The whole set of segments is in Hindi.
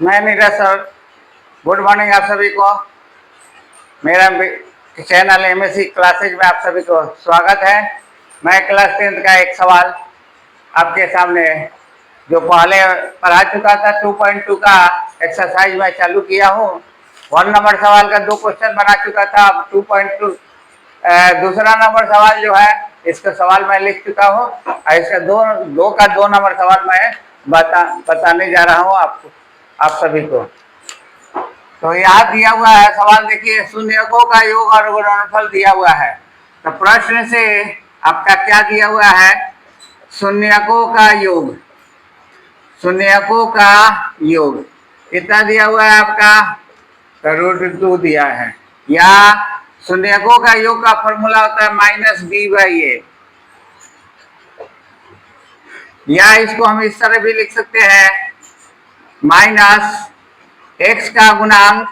मैं नीरज सर। गुड मॉर्निंग आप सभी को। मेरा चैनल एमएससी क्लासेज में आप सभी को स्वागत है। मैं क्लास 10th का एक सवाल आपके सामने जो पहले पढ़ा चुका था 2.2 का एक्सरसाइज में चालू किया हूँ। 1 नंबर सवाल का 2 क्वेश्चन बना चुका था। अब 2.2 दूसरा नंबर सवाल जो है इसका सवाल मैं लिख चुका हूँ और इसका 2 नंबर सवाल मैं बताने जा रहा हूँ आपको, आप सभी को। तो यहाँ दिया हुआ है सवाल, देखिए शून्यकों का योग और गुणनफल दिया हुआ है। तो प्रश्न से आपका क्या दिया हुआ है? शून्यकों का योग, शून्यकों का योग कितना दिया हुआ है आपका? √2 दिया है। या शून्यकों का योग का फॉर्मूला होता है -b/a, या इसको हम इस तरह भी लिख सकते हैं -x का गुणांक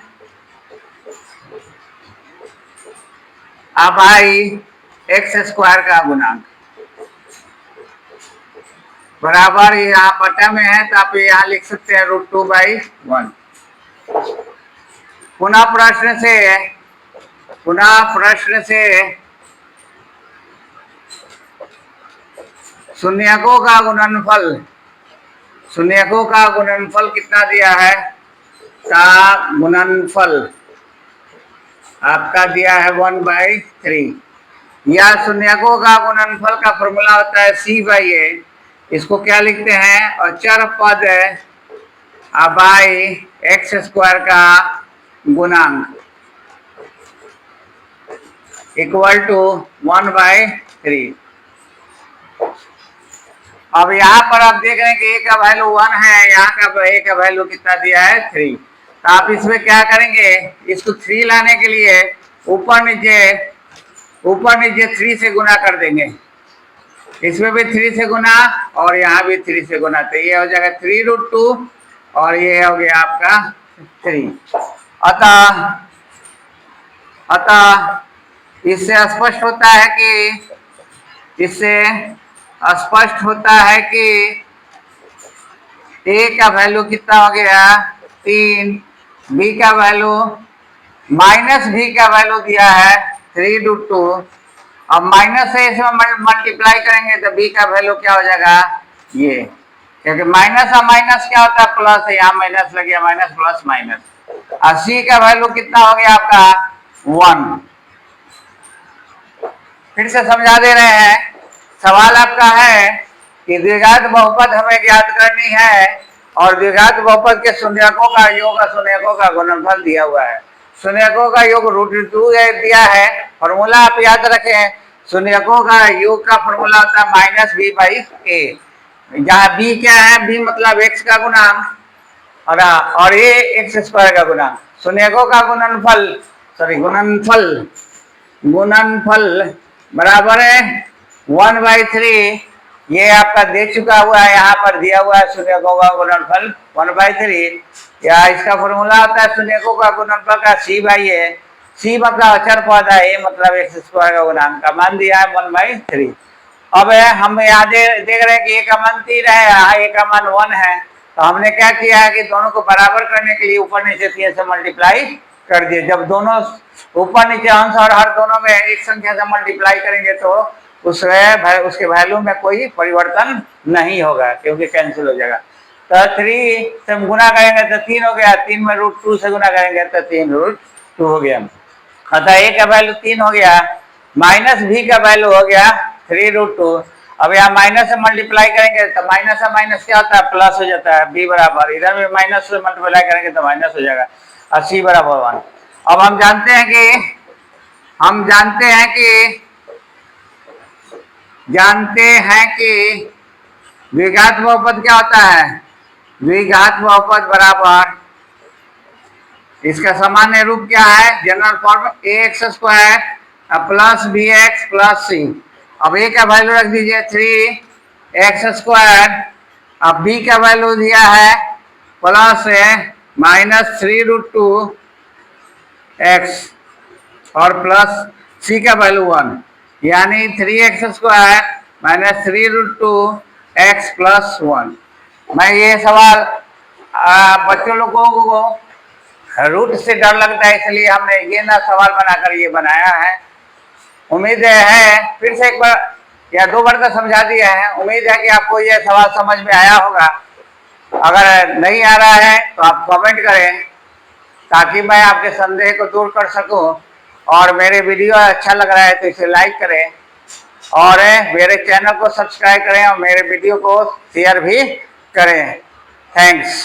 x² का गुणांक बराबर, यहाँ बटा में है तो आप यहाँ लिख सकते हैं √2/1। पुनः प्रश्न से शून्यकों का गुणनफल कितना दिया है? का गुणनफल आपका दिया है 1/3। या शून्यकों का गुणनफल का फॉर्मूला होता है c/a। इसको क्या लिखते हैं? अचर पद x² का गुणांक = 1/3। अब यहाँ पर आप देख रहे हैं कि a का वैल्यू 1 है, यहाँ का a का वैल्यू कितना दिया है? 3। तो आप इसमें क्या करेंगे? इसको 3 लाने के लिए ऊपर नीचे 3 से गुना कर देंगे। इसमें भी 3 से गुना और यहाँ भी 3 से गुना, तो ये हो जाएगा 3√2 और ये हो गया आपका 3। अतः इससे स्पष्ट होता है कि a का वैल्यू कितना हो गया? 3। b का वैल्यू -b का वैल्यू दिया है 3√2। अब माइनस से इसमें मल्टीप्लाई करेंगे तो b का वैल्यू क्या हो जाएगा? ये, क्योंकि माइनस और माइनस क्या होता है? प्लस है, यहाँ माइनस लग गया, माइनस प्लस माइनस। और c का वैल्यू कितना हो गया आपका? 1। फिर से समझा दे रहे हैं। सवाल आपका है कि द्विघात बहुपद हमें ज्ञात करनी है और द्विघात बहुपद के शून्यकों का योग और शून्यकों का गुणनफल दिया हुआ है। शून्यकों का योग √2 दिया है। फॉर्मूला आप याद रखें, शून्यकों का योग का फॉर्मूला होता है -b/a। जहाँ b क्या है? b मतलब x का गुणांक और a x² का गुणांक। शून्यकों का गुणनफल बराबर है 1/3। ये आपका दे चुका हुआ है, यहाँ पर दिया हुआ है शून्यकों का गुणनफल 1/3। या इसका फॉर्मूला होता है शून्यकों का गुणनफल का c/a। c मतलब अचर पद है, a मतलब x² का गुणांक का मान दिया है 1/3। अब हम यहाँ देख रहे हैं कि a का मान 3 है, यहाँ a का मान 1 है। तो हमने क्या किया है कि दोनों को बराबर करने के लिए ऊपर नीचे 3 से मल्टीप्लाई कर दिए। जब दोनों ऊपर नीचे अंश और हर दोनों में एक संख्या से मल्टीप्लाई करेंगे तो उसके वैल्यू में कोई परिवर्तन नहीं होगा, क्योंकि कैंसिल हो जाएगा। तो 3 से गुना करेंगे तो 3 हो गया, 3 में √2 से गुना करेंगे तो 3√2 हो गया। अतः a का वैल्यू 3 हो गया, -b का वैल्यू हो गया 3√2। अब यहाँ माइनस से मल्टीप्लाई करेंगे तो माइनस से माइनस क्या होता है? प्लस हो जाता है। b बराबर, इधर में माइनस से मल्टीप्लाई करेंगे तो माइनस हो जाएगा और c बराबर 1। अब हम जानते हैं कि द्विघात बहुपद क्या होता है? द्विघात बहुपद बराबर, इसका सामान्य रूप क्या है? General form ax² plus bx plus c। अब a का वैल्यू रख दीजिए 3x²। अब b का वैल्यू दिया है प्लस -3√2x और प्लस c का वैल्यू 1, यानी 3x² -3√2x + 1। मैं ये सवाल बच्चों लोगों को रूट से डर लगता है, इसलिए हमने ये ना सवाल बनाकर ये बनाया है। उम्मीद है फिर से एक बार या दो बार का समझा दिया है। उम्मीद है कि आपको ये सवाल समझ में आया होगा। अगर नहीं आ रहा है तो आप कमेंट करें ताकि मैं आपके संदेह को दूर कर सकूं। और मेरे वीडियो अच्छा लग रहा है तो इसे लाइक करें और मेरे चैनल को सब्सक्राइब करें और मेरे वीडियो को शेयर भी करें। थैंक्स।